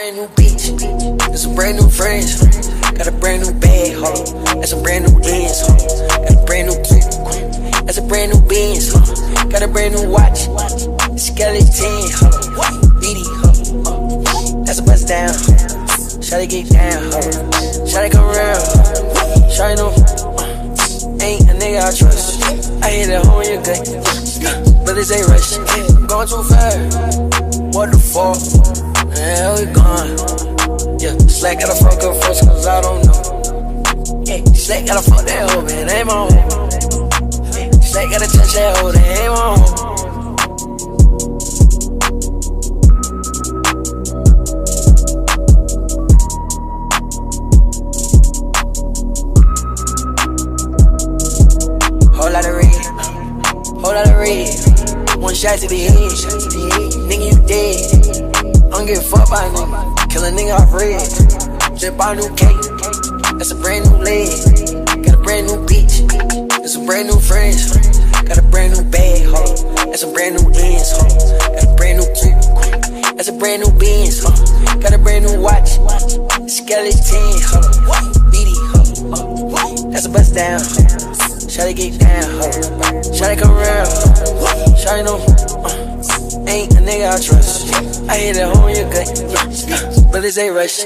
brand new bitch. Got some brand new friends. Got a brand new bag, hold on. Got some brand new ends, hold on. Got a brand new coupe. That's a brand new Benz, got a brand new watch. Skeleton, BD, that's a bust down. Shawty get down, Shawty come around. Shawty know, ain't a nigga I trust. I hit it home in your gut, but this ain't rush. Going too fast, what the fuck? Man, we gone. Yeah, Slack gotta fuck up first, cause I don't know. Yeah, Slack gotta fuck that hoe, man, ain't my home. Slack gotta touch that hoe, that ain't my home. Whole lot of red, one shot to the head, nigga you dead. I don't give a fuck by a nigga, kill a nigga off red. Flip out a new cake, that's a brand new leg. Got a brand new bitch, that's some brand new friends. Got a brand new bag, hold on. That's some brand new ends, hold on. Got a brand new coupe, that's a brand new Benz, got a brand new watch. Skeleton, hold on. BD, hold on. That's a bust down. Shawty get down, Shawty come around. Shawty know, ain't a nigga I trust. I hit it home in your gut, but this ain't rush.